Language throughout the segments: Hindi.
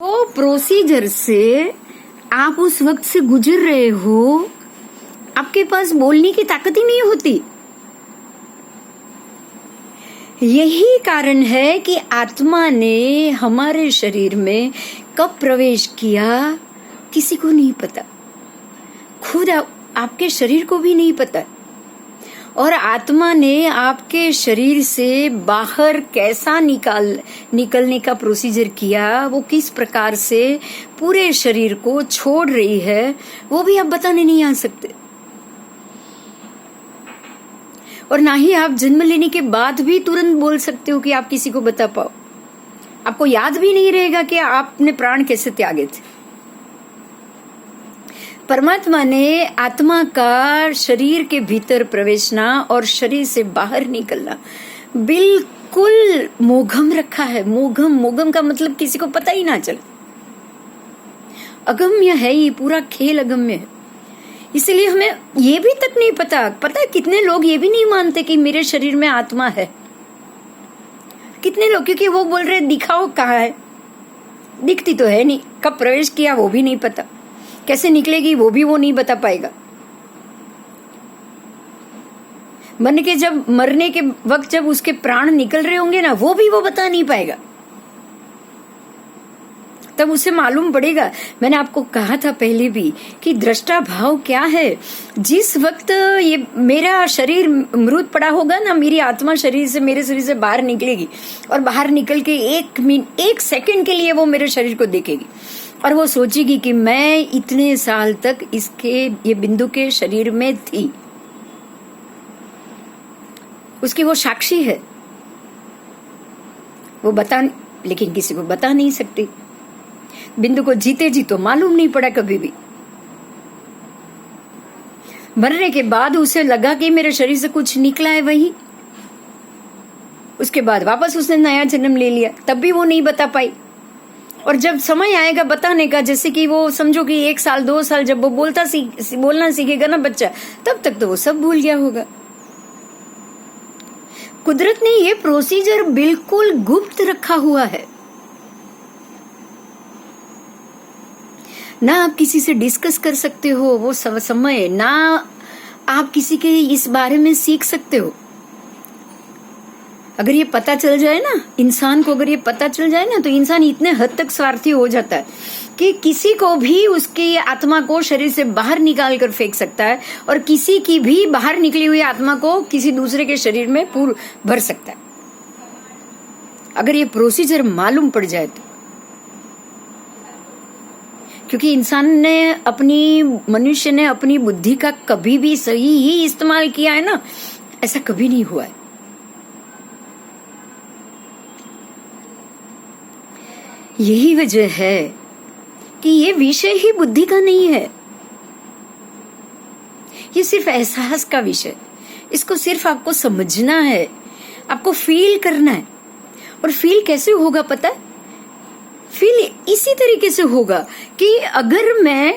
वो प्रोसीजर से आप उस वक्त से गुजर रहे हो, आपके पास बोलने की ताकत ही नहीं होती। यही कारण है कि आत्मा ने हमारे शरीर में कब प्रवेश किया किसी को नहीं पता, खुद आपके शरीर को भी नहीं पता। और आत्मा ने आपके शरीर से बाहर कैसा निकलने का प्रोसीजर किया, वो किस प्रकार से पूरे शरीर को छोड़ रही है, वो भी आप बताने नहीं आ सकते। और ना ही आप जन्म लेने के बाद भी तुरंत बोल सकते हो कि आप किसी को बता पाओ। आपको याद भी नहीं रहेगा कि आपने प्राण कैसे त्यागे थे। परमात्मा ने आत्मा का शरीर के भीतर प्रवेशना और शरीर से बाहर निकलना बिल्कुल मोघम रखा है। मोघम का मतलब किसी को पता ही ना चले। अगम्य है, ये पूरा खेल अगम्य है। इसलिए हमें ये भी तक नहीं पता है कितने लोग ये भी नहीं मानते कि मेरे शरीर में आत्मा है। कितने लोग, क्योंकि वो बोल रहे दिखाओ कहाँ है, दिखती तो है नहीं, कब प्रवेश किया वो भी नहीं पता, कैसे निकलेगी वो भी वो नहीं बता पाएगा। मरने के वक्त जब उसके प्राण निकल रहे होंगे ना, वो भी वो बता नहीं पाएगा। तब उसे मालूम पड़ेगा। मैंने आपको कहा था पहले भी कि दृष्टा भाव क्या है। जिस वक्त ये मेरा शरीर मृत पड़ा होगा ना, मेरी आत्मा मेरे शरीर से बाहर निकलेगी और बाहर निकल के एक सेकंड के लिए वो मेरे शरीर को देखेगी और वो सोचेगी कि मैं इतने साल तक ये बिंदु के शरीर में थी। उसकी वो साक्षी है, वो लेकिन किसी को बता नहीं सकती। बिंदु को जीते जी तो मालूम नहीं पड़ा कभी भी। मरने के बाद उसे लगा कि मेरे शरीर से कुछ निकला है वही। उसके बाद वापस उसने नया जन्म ले लिया, तब भी वो नहीं बता पाई। और जब समय आएगा बताने का, जैसे कि वो समझो कि 1 साल 2 साल जब वो बोलना सीखेगा ना बच्चा, तब तक तो वो सब भूल गया होगा। कुदरत ने ये प्रोसीजर बिल्कुल गुप्त रखा हुआ है। ना आप किसी से डिस्कस कर सकते हो वो समय, ना आप किसी के इस बारे में सीख सकते हो। अगर ये पता चल जाए ना इंसान को, अगर ये पता चल जाए ना, तो इंसान इतने हद तक स्वार्थी हो जाता है कि किसी को भी उसकी आत्मा को शरीर से बाहर निकाल कर फेंक सकता है और किसी की भी बाहर निकली हुई आत्मा को किसी दूसरे के शरीर में भर सकता है, अगर ये प्रोसीजर मालूम पड़ जाए तो। क्योंकि मनुष्य ने अपनी बुद्धि का कभी भी सही ही इस्तेमाल किया है ना, ऐसा कभी नहीं हुआ है। यही वजह है कि ये विषय ही बुद्धि का नहीं है, ये सिर्फ एहसास का विषय। इसको सिर्फ आपको समझना है, आपको फील करना है। और फील कैसे होगा पता है? फील इसी तरीके से होगा कि अगर मैं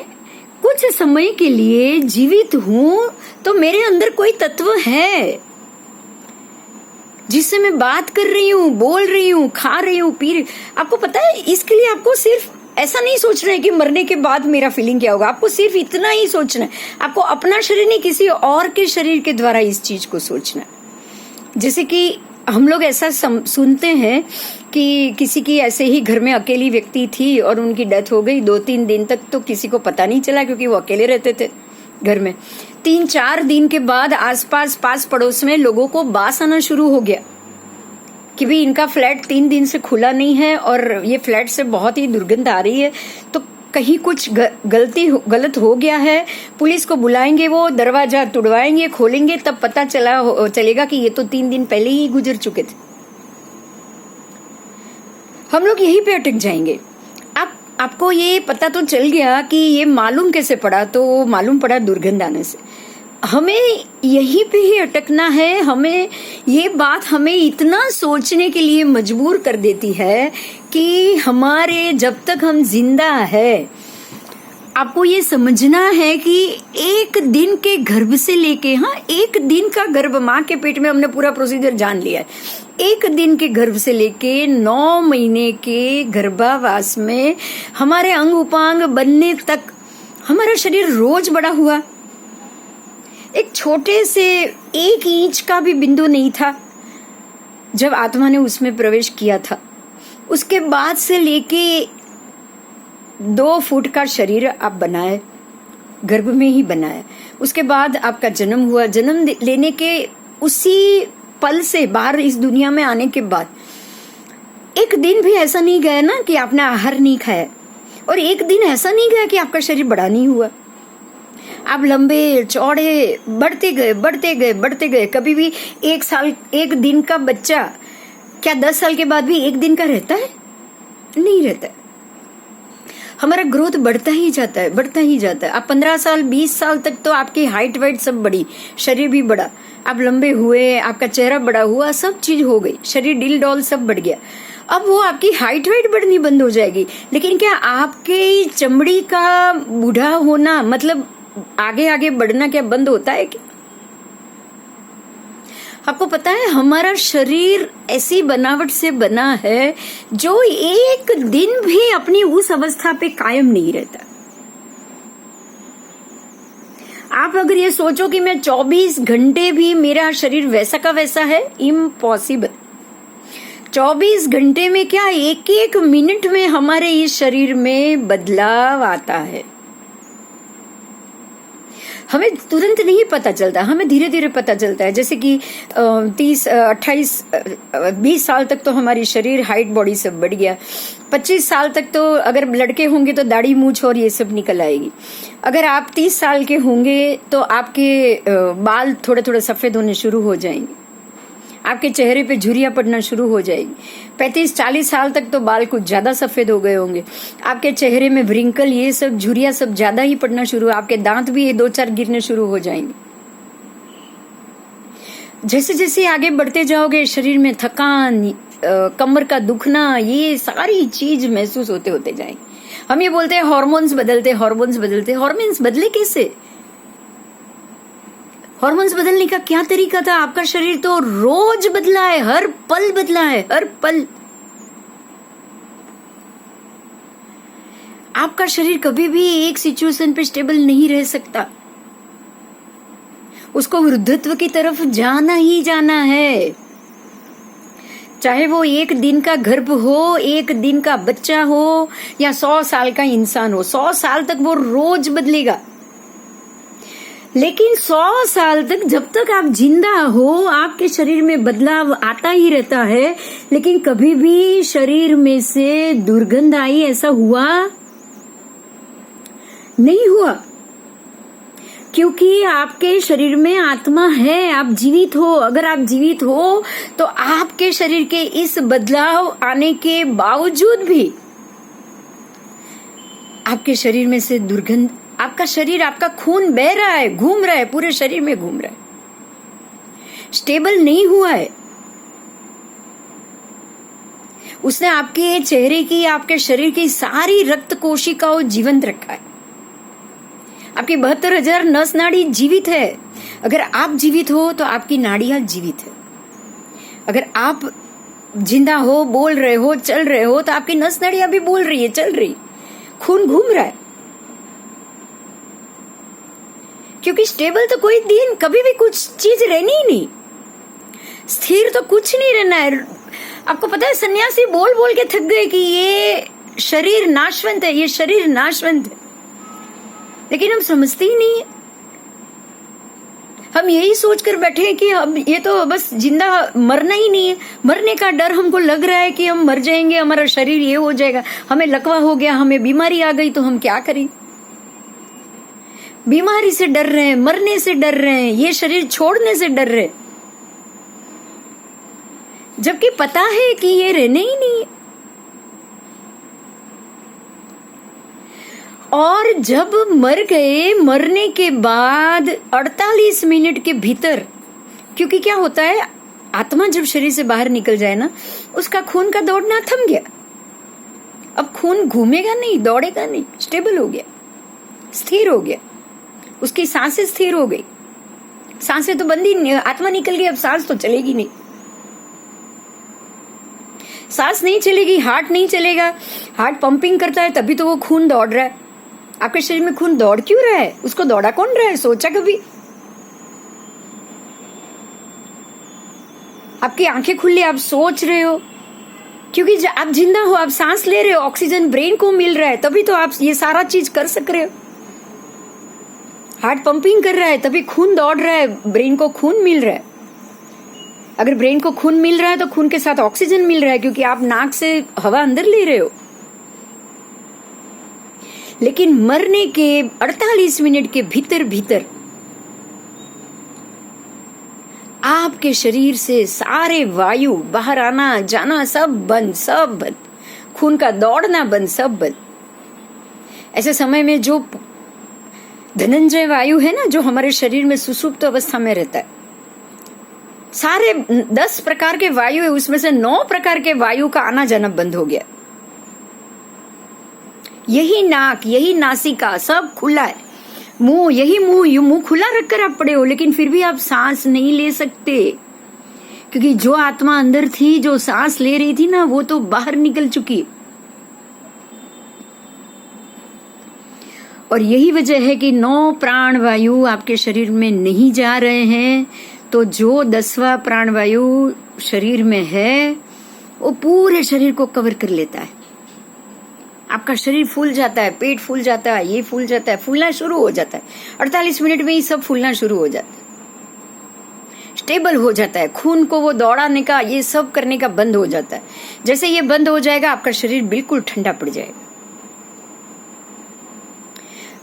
कुछ समय के लिए जीवित हूं तो मेरे अंदर कोई तत्व है जिससे मैं बात कर रही हूँ, बोल रही हूँ, खा रही हूँ, पी रही। आपको पता है, इसके लिए आपको सिर्फ ऐसा नहीं सोचना है कि मरने के बाद मेरा फीलिंग क्या होगा। आपको सिर्फ इतना ही सोचना है, आपको अपना शरीर नहीं, किसी और के शरीर के द्वारा इस चीज को सोचना है। जैसे कि हम लोग ऐसा सुनते हैं कि किसी की ऐसे ही घर में अकेली व्यक्ति थी और उनकी डेथ हो गई। 2-3 दिन तक तो किसी को पता नहीं चला, क्योंकि वो अकेले रहते थे घर में। 3-4 दिन के बाद आसपास पास पड़ोस में लोगों को बास आना शुरू हो गया कि भी इनका फ्लैट 3 दिन से खुला नहीं है और ये फ्लैट से बहुत ही दुर्गंध आ रही है, तो कहीं कुछ गलत हो गया है। पुलिस को बुलाएंगे, वो दरवाजा तुड़वाएंगे, खोलेंगे, तब पता चलेगा कि ये तो 3 दिन पहले ही गुजर चुके थे। हम लोग यहीं पे अटक जाएंगे। आपको ये पता तो चल गया कि ये मालूम कैसे पड़ा, तो मालूम पड़ा दुर्गंध आने से। हमें यहीं पे ही अटकना है। हमें ये बात हमें इतना सोचने के लिए मजबूर कर देती है कि हमारे जब तक हम जिंदा है आपको ये समझना है कि एक दिन के गर्भ से लेके, हाँ, एक दिन का गर्भ, माँ के पेट में हमने पूरा प्रोसीजर जान लिया है। एक दिन के गर्भ से लेके 9 महीने के गर्भावास में हमारे अंग उपांग बनने तक हमारा शरीर रोज बड़ा हुआ। एक छोटे से 1 इंच का भी बिंदु नहीं था जब आत्मा ने उसमें प्रवेश किया था। उसके बाद से लेके 2 फुट का शरीर आप बनाए, गर्भ में ही बनाए। उसके बाद आपका जन्म हुआ। जन्म लेने के उसी पल से बाहर इस दुनिया में आने के बाद एक दिन भी ऐसा नहीं गया ना कि आपने आहार नहीं खाया, और एक दिन ऐसा नहीं गया कि आपका शरीर बड़ा नहीं हुआ। आप लंबे चौड़े बढ़ते गए, बढ़ते गए, बढ़ते गए। कभी भी 1 साल 1 दिन का बच्चा क्या 10 साल के बाद भी 1 दिन का रहता है? नहीं रहता है। हमारा ग्रोथ बढ़ता ही जाता है, बढ़ता ही जाता है। आप 15 साल 20 साल तक तो आपकी हाइट वाइट सब बढ़ी, शरीर भी बढ़ा, आप लंबे हुए, आपका चेहरा बड़ा हुआ, सब चीज हो गई, शरीर डिल डॉल सब बढ़ गया। अब वो आपकी हाइट वाइट बढ़नी बंद हो जाएगी, लेकिन क्या आपके चमड़ी का बूढ़ा होना मतलब आगे आगे बढ़ना क्या बंद होता है क्या? आपको पता है हमारा शरीर ऐसी बनावट से बना है जो एक दिन भी अपनी उस अवस्था पे कायम नहीं रहता। आप अगर ये सोचो कि मैं 24 घंटे भी मेरा शरीर वैसा का वैसा है, इम्पॉसिबल। 24 घंटे में क्या, एक एक मिनट में हमारे इस शरीर में बदलाव आता है। हमें तुरंत नहीं पता चलता, हमें धीरे धीरे पता चलता है। जैसे कि 30, 28, 20 साल तक तो हमारी शरीर हाइट बॉडी सब बढ़ गया। 25 साल तक तो अगर लड़के होंगे तो दाढ़ी मूछ और ये सब निकल आएगी। अगर आप 30 साल के होंगे तो आपके बाल थोड़े थोड़े सफेद होने शुरू हो जाएंगे, आपके चेहरे पे झुर्रियां पड़ना शुरू हो जाएगी। 35-40 साल तक तो बाल कुछ ज्यादा सफेद हो गए होंगे, आपके चेहरे में व्रिंकल, ये सब झुर्रियां सब ज्यादा ही पड़ना शुरू, आपके दांत भी ये 2-4 गिरने शुरू हो जाएंगे। जैसे जैसे आगे बढ़ते जाओगे शरीर में थकान, कमर का दुखना, ये सारी चीज महसूस होते होते जाएंगे। हम ये बोलते हैं हार्मोन्स बदलते, हार्मोन्स बदलते। हार्मोन्स बदले कैसे? हार्मोन्स बदलने का क्या तरीका था? आपका शरीर तो रोज बदला है, हर पल बदला है, हर पल। आपका शरीर कभी भी एक सिचुएशन पे स्टेबल नहीं रह सकता, उसको वृद्धत्व की तरफ जाना ही जाना है। चाहे वो 1 दिन का गर्भ हो, 1 दिन का बच्चा हो, या 100 साल का इंसान हो, 100 साल तक वो रोज बदलेगा। लेकिन 100 साल तक जब तक आप जिंदा हो, आपके शरीर में बदलाव आता ही रहता है। लेकिन कभी भी शरीर में से दुर्गंध आई, ऐसा हुआ नहीं हुआ, क्योंकि आपके शरीर में आत्मा है, आप जीवित हो। अगर आप जीवित हो तो आपके शरीर के इस बदलाव आने के बावजूद भी आपके शरीर में से दुर्गंध, आपका शरीर, आपका खून बह रहा है, घूम रहा है, पूरे शरीर में घूम रहा है, स्टेबल नहीं हुआ है। उसने आपके चेहरे की, आपके शरीर की सारी रक्त कोशिकाओं जीवंत रखा है। आपकी 72,000 नस नाड़ी जीवित है। अगर आप जीवित हो तो आपकी नाड़ियां जीवित है। अगर आप जिंदा हो, बोल रहे हो, चल रहे हो, तो आपकी नस नाड़ियां भी बोल रही है, चल रही, खून घूम रहा है। क्योंकि स्टेबल तो कोई दिन कभी भी कुछ चीज रहनी ही नहीं, स्थिर तो कुछ नहीं रहना है। आपको पता है सन्यासी बोल बोल के थक गए कि ये शरीर नाशवंत है, ये शरीर नाशवंत है, लेकिन हम समझते ही नहीं है। हम यही सोचकर बैठे हैं कि हम ये तो बस जिंदा, मरना ही नहीं है। मरने का डर हमको लग रहा है कि हम मर जाएंगे, हमारा शरीर ये हो जाएगा, हमें लकवा हो गया, हमें बीमारी आ गई, तो हम क्या करें? बीमारी से डर रहे हैं, मरने से डर रहे हैं, ये शरीर छोड़ने से डर रहे, जबकि पता है कि ये रहने ही नहीं है। और जब मर गए, मरने के बाद 48 मिनट के भीतर, क्योंकि क्या होता है, आत्मा जब शरीर से बाहर निकल जाए ना, उसका खून का दौड़ना थम गया। अब खून घूमेगा नहीं, दौड़ेगा नहीं, स्टेबल हो गया। स्थिर हो गया, उसकी सांसें स्थिर हो गई। सांसें तो बंद ही, आत्मा निकल गई, अब सांस तो चलेगी नहीं, सांस नहीं चलेगी, हार्ट नहीं चलेगा। हार्ट पंपिंग करता है तभी तो वो खून दौड़ रहा है। आपके शरीर में खून दौड़ क्यों रहा है? उसको दौड़ा कौन रहा है? सोचा कभी? आपकी आंखें खुली, आप सोच रहे हो, क्योंकि आप जिंदा हो, आप सांस ले रहे हो, ऑक्सीजन ब्रेन को मिल रहा है, तभी तो आप ये सारा चीज कर सक रहे हो। हार्ट पंपिंग कर रहा है तभी खून दौड़ रहा है, ब्रेन को खून मिल रहा है। अगर ब्रेन को खून मिल रहा है तो खून के साथ ऑक्सीजन मिल रहा है, क्योंकि आप नाक से हवा अंदर ले रहे हो। लेकिन मरने के 48 मिनट के भीतर भीतर आपके शरीर से सारे वायु बाहर आना जाना सब बंद, सब बंद, खून का दौड़ना बंद, सब बंद। ऐसे समय में जो धनंजय वायु है ना, जो हमारे शरीर में सुसुप्त अवस्था में रहता है, सारे 10 प्रकार के वायु है, उसमें से 9 प्रकार के वायु का आना जाना बंद हो गया। यही नाक, यही नासिका सब खुला है, मुंह, यही मुंह खुला रखकर आप पड़े हो, लेकिन फिर भी आप सांस नहीं ले सकते, क्योंकि जो आत्मा अंदर थी, जो सांस ले रही थी ना, वो तो बाहर निकल चुकी। और यही वजह है कि 9 प्राण वायु आपके शरीर में नहीं जा रहे हैं, तो जो 10वां प्राण वायु शरीर में है वो पूरे शरीर को कवर कर लेता है। आपका शरीर फूल जाता है, पेट फूल जाता है, ये फूल जाता है, फूलना शुरू हो जाता है। 48 मिनट में ही सब फूलना शुरू हो जाता है, स्टेबल हो जाता है, खून को वो दौड़ाने का, ये सब करने का बंद हो जाता है। जैसे ये बंद हो जाएगा, आपका शरीर बिल्कुल ठंडा पड़ जाएगा।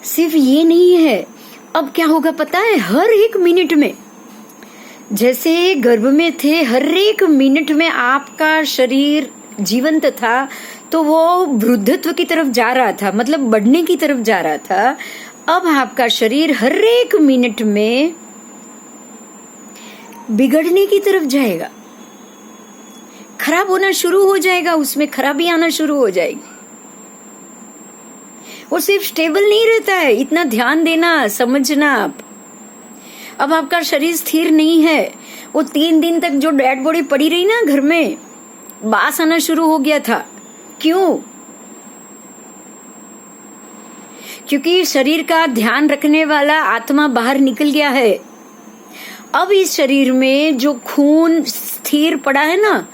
सिर्फ ये नहीं है, अब क्या होगा पता है? हर एक मिनट में, जैसे गर्भ में थे, हर एक मिनट में आपका शरीर जीवंत था, तो वो वृद्धत्व की तरफ जा रहा था, मतलब बढ़ने की तरफ जा रहा था। अब आपका शरीर हर एक मिनट में बिगड़ने की तरफ जाएगा, खराब होना शुरू हो जाएगा, उसमें खराबी आना शुरू हो जाएगी। वो सिर्फ स्टेबल नहीं रहता है, इतना ध्यान देना, समझना आप। अब आपका शरीर स्थिर नहीं है। वो 3 दिन तक जो डेड बॉडी पड़ी रही ना घर में, बास आना शुरू हो गया था। क्यों? क्योंकि शरीर का ध्यान रखने वाला आत्मा बाहर निकल गया है। अब इस शरीर में जो खून स्थिर पड़ा है ना,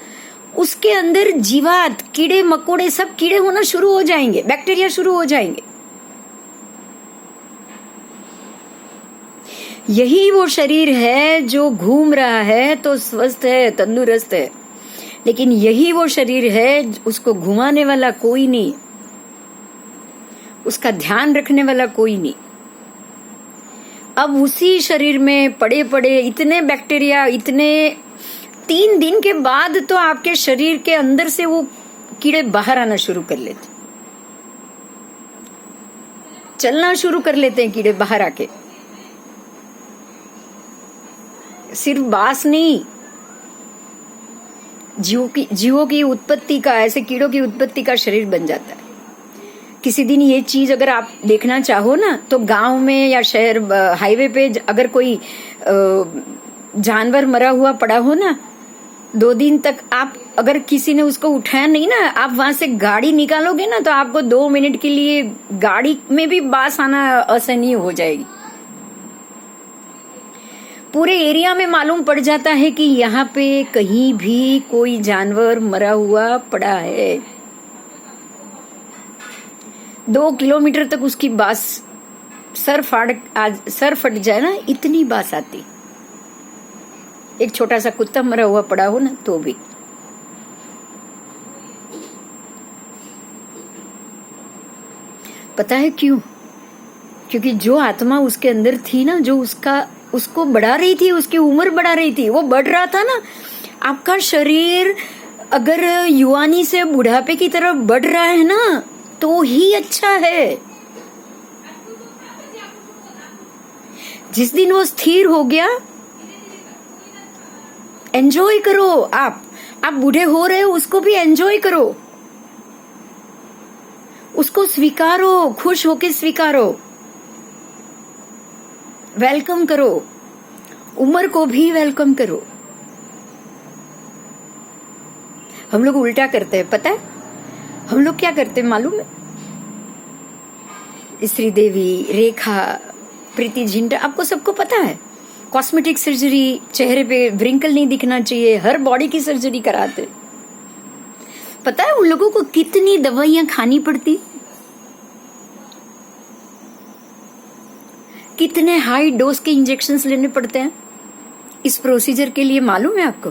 उसके अंदर जीवात, कीड़े मकोड़े, सब कीड़े होना शुरू हो जाएंगे, बैक्टीरिया शुरू हो जाएंगे। यही वो शरीर है जो घूम रहा है तो स्वस्थ है, तंदुरुस्त है, लेकिन यही वो शरीर है उसको घुमाने वाला कोई नहीं, उसका ध्यान रखने वाला कोई नहीं। अब उसी शरीर में पड़े पड़े इतने बैक्टीरिया, इतने 3 दिन के बाद तो आपके शरीर के अंदर से वो कीड़े बाहर आना शुरू कर लेते, चलना शुरू कर लेते हैं कीड़े बाहर आके। सिर्फ बास नहीं, जीवों की उत्पत्ति का, ऐसे कीड़ों की उत्पत्ति का शरीर बन जाता है। किसी दिन ये चीज अगर आप देखना चाहो ना, तो गांव में या शहर हाईवे पे अगर कोई जानवर मरा हुआ पड़ा हो ना, 2 दिन तक आप अगर किसी ने उसको उठाया नहीं ना, आप वहां से गाड़ी निकालोगे ना, तो आपको 2 मिनट के लिए गाड़ी में भी बास आना असहनीय हो जाएगी। पूरे एरिया में मालूम पड़ जाता है कि यहाँ पे कहीं भी कोई जानवर मरा हुआ पड़ा है। 2 किलोमीटर तक उसकी बास, सर फट जाए ना, इतनी बास आती। एक छोटा सा कुत्ता मरा हुआ पड़ा हो ना, तो भी। पता है क्यों? क्योंकि जो आत्मा उसके अंदर थी ना, जो उसको बढ़ा रही थी, उसकी उम्र बढ़ा रही थी, वो बढ़ रहा था ना। आपका शरीर अगर युवानी से बुढ़ापे की तरफ बढ़ रहा है ना, तो ही अच्छा है। जिस दिन वो स्थिर हो गया, एंजॉय करो। आप बूढ़े हो रहे हो, उसको भी एंजॉय करो, उसको स्वीकारो, खुश होके स्वीकारो। वेलकम करो, उम्र को भी वेलकम करो। हम लोग उल्टा करते हैं, पता है हम लोग क्या करते हैं मालूम है? श्रीदेवी, रेखा, प्रीति जिंटा, आपको सबको पता है कॉस्मेटिक सर्जरी, चेहरे पे व्रिंकल नहीं दिखना चाहिए, हर बॉडी की सर्जरी कराते। पता है उन लोगों को कितनी दवाइयां खानी पड़ती, कितने हाई डोज के इंजेक्शंस लेने पड़ते हैं इस प्रोसीजर के लिए, मालूम है आपको?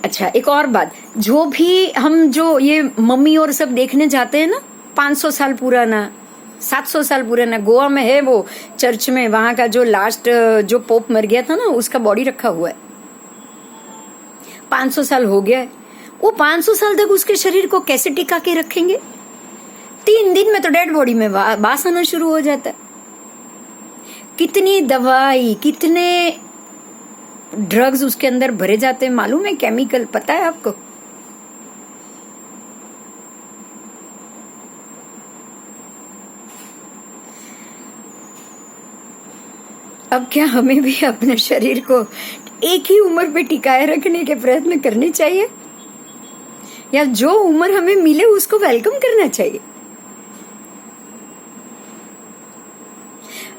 अच्छा, एक और बात, जो भी हम जो ये मम्मी और सब देखने जाते हैं ना, 500 साल पुराना, 700 साल पुराना, गोवा में है वो चर्च में, वहां का जो लास्ट जो पोप मर गया था ना, उसका बॉडी रखा हुआ है, 500 साल हो गया है। वो 500 साल तक उसके शरीर को कैसे टिका के रखेंगे? 3 दिन में तो डेड बॉडी में बास आना शुरू हो जाता है। कितनी दवाई, कितने ड्रग्स उसके अंदर भरे जाते हैं मालूम है? केमिकल, पता है आपको? अब क्या हमें भी अपने शरीर को एक ही उम्र पे टिकाए रखने के प्रयत्न करने चाहिए, या जो उम्र हमें मिले उसको वेलकम करना चाहिए?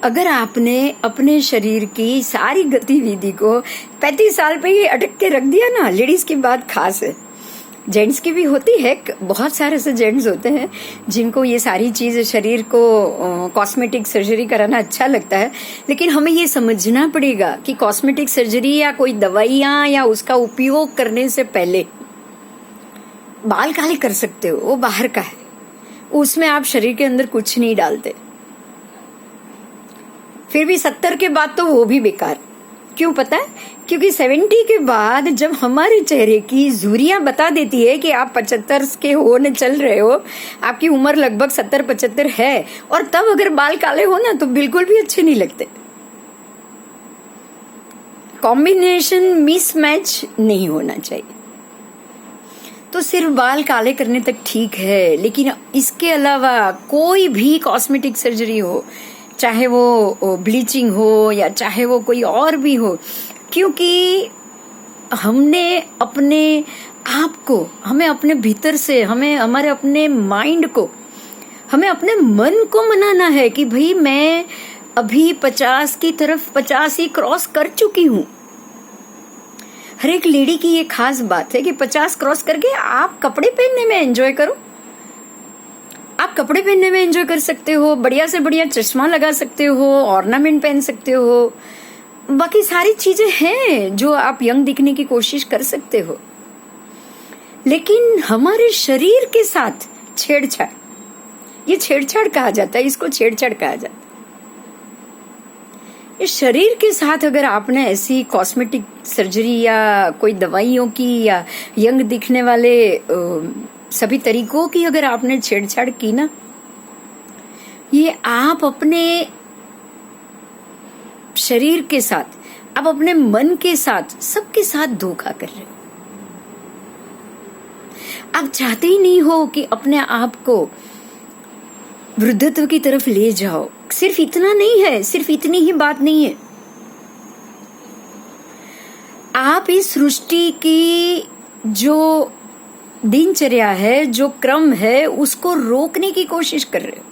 अगर आपने अपने शरीर की सारी गतिविधि को 35 साल पे ही अटक के रख दिया ना, लेडीज की बात खास है, जेंट्स की भी होती है, बहुत सारे ऐसे जेंट्स होते हैं जिनको ये सारी चीज शरीर को कॉस्मेटिक सर्जरी कराना अच्छा लगता है, लेकिन हमें ये समझना पड़ेगा कि कॉस्मेटिक सर्जरी या कोई दवाइयां या उसका उपयोग करने से पहले बाल काले कर सकते हो, वो बाहर का है, उसमें आप शरीर के अंदर कुछ नहीं डालते। फिर भी 70 के बाद तो वो भी बेकार। क्यों पता है? क्योंकि 70 के बाद जब हमारे चेहरे की झुर्रियां बता देती है कि आप 75 के होने चल रहे हो, आपकी उम्र लगभग 70-75 है, और तब अगर बाल काले हो ना तो बिल्कुल भी अच्छे नहीं लगते। कॉम्बिनेशन मिसमैच नहीं होना चाहिए। तो सिर्फ बाल काले करने तक ठीक है, लेकिन इसके अलावा कोई भी कॉस्मेटिक सर्जरी हो, चाहे वो ब्लीचिंग हो या चाहे वो कोई और भी हो, क्योंकि हमने अपने आप को, हमें अपने भीतर से, हमें हमारे अपने माइंड को, हमें अपने मन को मनाना है कि भाई मैं अभी 50 की तरफ 50 ही क्रॉस कर चुकी हूँ। हर एक लेडी की ये खास बात है कि 50 क्रॉस करके आप कपड़े पहनने में एंजॉय करो। आप कपड़े पहनने में एंजॉय कर सकते हो, बढ़िया से बढ़िया चश्मा लगा सकते हो, ऑर्नामेंट पहन सकते हो, बाकी सारी चीजें हैं जो आप यंग दिखने की कोशिश कर सकते हो। लेकिन हमारे शरीर के साथ छेड़छाड़, ये छेड़छाड़ कहा जाता है, इसको छेड़छाड़ कहा जाता है। इस शरीर के साथ अगर आपने ऐसी कॉस्मेटिक सर्जरी या कोई दवाइयों की या यंग दिखने वाले सभी तरीकों की अगर आपने छेड़छाड़ की ना, ये आप अपने शरीर के साथ, आप अपने मन के साथ, सबके साथ धोखा कर रहे हो। आप चाहते ही नहीं हो कि अपने आप को वृद्धत्व की तरफ ले जाओ। सिर्फ इतना नहीं है, सिर्फ इतनी ही बात नहीं है, आप इस सृष्टि की जो दिनचर्या है, जो क्रम है, उसको रोकने की कोशिश कर रहे हो।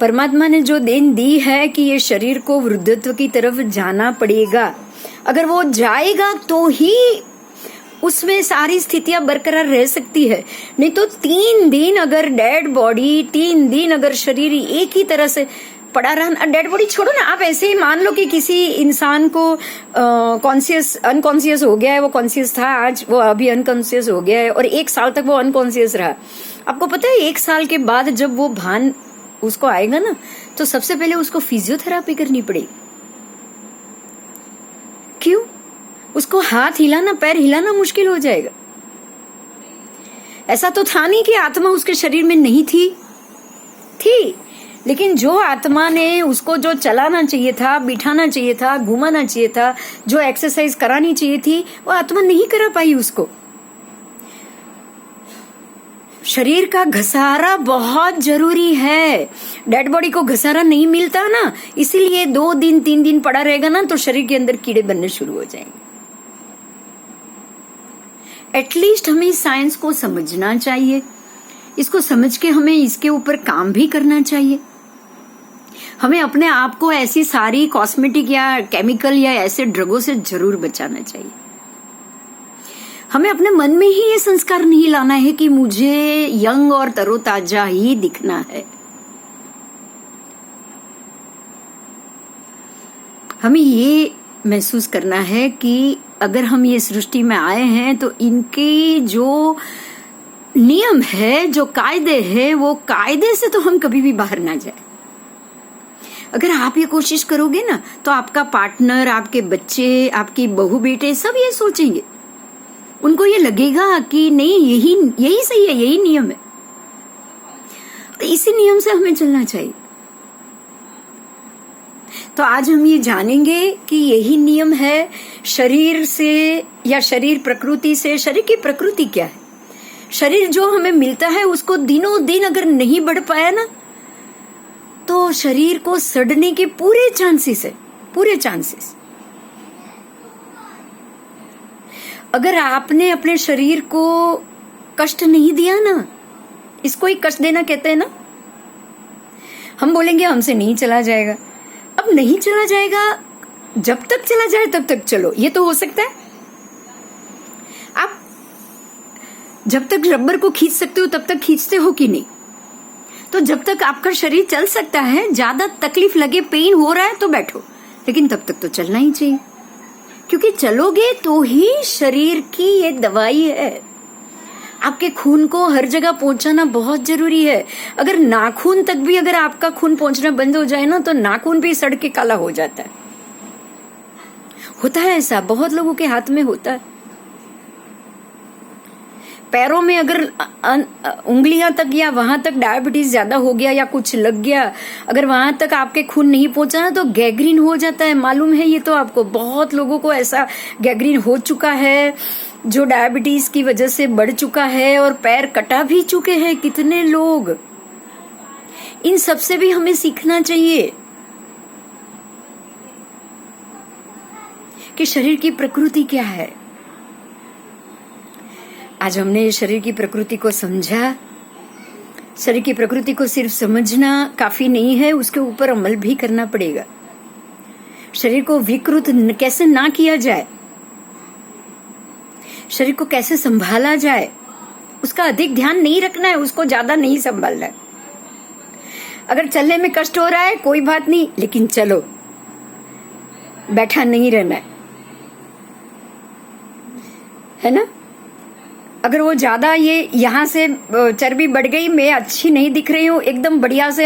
परमात्मा ने जो देन दी है कि ये शरीर को वृद्धत्व की तरफ जाना पड़ेगा, अगर वो जाएगा तो ही उसमें सारी स्थितियां बरकरार रह सकती है। नहीं तो 3 दिन अगर डेड बॉडी, 3 दिन अगर शरीर एक ही तरह से पड़ा रहा, डेड बॉडी छोड़ो ना, आप ऐसे ही मान लो कि किसी इंसान को कॉन्शियस अनकॉन्शियस हो गया है, वो कॉन्शियस था आज, वो अभी अनकॉन्शियस हो गया है और 1 साल तक वो अनकॉन्शियस रहा। आपको पता है 1 साल के बाद जब वो भान उसको आएगा ना, तो सबसे पहले उसको फिजियोथेरापी करनी पड़ेगी। क्यों? उसको हाथ हिलाना, पैर हिलाना मुश्किल हो जाएगा। ऐसा तो था नहीं कि आत्मा उसके शरीर में नहीं थी, लेकिन जो आत्मा ने उसको जो चलाना चाहिए था, बिठाना चाहिए था, घुमाना चाहिए था, जो एक्सरसाइज करानी चाहिए थी, वो आत्मा नहीं करा पाई उसको। शरीर का घसारा बहुत जरूरी है। डेड बॉडी को घसारा नहीं मिलता ना, इसीलिए 2 दिन 3 दिन पड़ा रहेगा ना तो शरीर के अंदर कीड़े बनने शुरू हो जाएंगे। एटलीस्ट हमें इस साइंस को समझना चाहिए, इसको समझ के हमें इसके ऊपर काम भी करना चाहिए। हमें अपने आप को ऐसी सारी कॉस्मेटिक या केमिकल या ऐसे ड्रगों से जरूर बचाना चाहिए। हमें अपने मन में ही ये संस्कार नहीं लाना है कि मुझे यंग और तरोताजा ही दिखना है। हमें ये महसूस करना है कि अगर हम ये सृष्टि में आए हैं तो इनके जो नियम है, जो कायदे हैं, वो कायदे से तो हम कभी भी बाहर ना जाए। अगर आप ये कोशिश करोगे ना तो आपका पार्टनर, आपके बच्चे, आपकी बहू बेटे सब ये सोचेंगे। उनको ये लगेगा कि नहीं, यही सही है, यही नियम है। तो इसी नियम से हमें चलना चाहिए। तो आज हम ये जानेंगे कि यही नियम है शरीर से या शरीर प्रकृति से। शरीर की प्रकृति क्या है? शरीर जो हमें मिलता है उसको दिनों दिन अगर नहीं बढ़ पाया ना तो शरीर को सड़ने के पूरे चांसेस है, पूरे चांसेस। अगर आपने अपने शरीर को कष्ट नहीं दिया ना, इसको ही कष्ट देना कहते हैं ना। हम बोलेंगे हमसे नहीं चला जाएगा। अब नहीं चला जाएगा, जब तक चला जाए तब तक चलो, ये तो हो सकता है। आप जब तक रबर को खींच सकते हो तब तक खींचते हो कि नहीं? तो जब तक आपका शरीर चल सकता है, ज्यादा तकलीफ लगे, पेन हो रहा है तो बैठो, लेकिन तब तक तो चलना ही चाहिए, क्योंकि चलोगे तो ही शरीर की ये दवाई है। आपके खून को हर जगह पहुंचाना बहुत जरूरी है। अगर नाखून तक भी अगर आपका खून पहुंचना बंद हो जाए ना तो नाखून भी सड़ के काला हो जाता है। होता है ऐसा, बहुत लोगों के हाथ में होता है। पैरों में अगर उंगलियां तक या वहां तक डायबिटीज ज्यादा हो गया या कुछ लग गया, अगर वहां तक आपके खून नहीं पहुंचा ना तो गैंग्रीन हो जाता है। मालूम है ये तो आपको? बहुत लोगों को ऐसा गैंग्रीन हो चुका है जो डायबिटीज की वजह से बढ़ चुका है, और पैर कटा भी चुके हैं कितने लोग। इन सब से भी हमें सीखना चाहिए कि शरीर की प्रकृति क्या है। आज हमने शरीर की प्रकृति को समझा। शरीर की प्रकृति को सिर्फ समझना काफी नहीं है, उसके ऊपर अमल भी करना पड़ेगा। शरीर को विकृत कैसे ना किया जाए, शरीर को कैसे संभाला जाए, उसका अधिक ध्यान नहीं रखना है, उसको ज्यादा नहीं संभालना है। अगर चलने में कष्ट हो रहा है कोई बात नहीं, लेकिन चलो, बैठा नहीं रहना है ना। अगर वो ज्यादा ये यहाँ से चर्बी बढ़ गई, मैं अच्छी नहीं दिख रही हूँ, एकदम बढ़िया से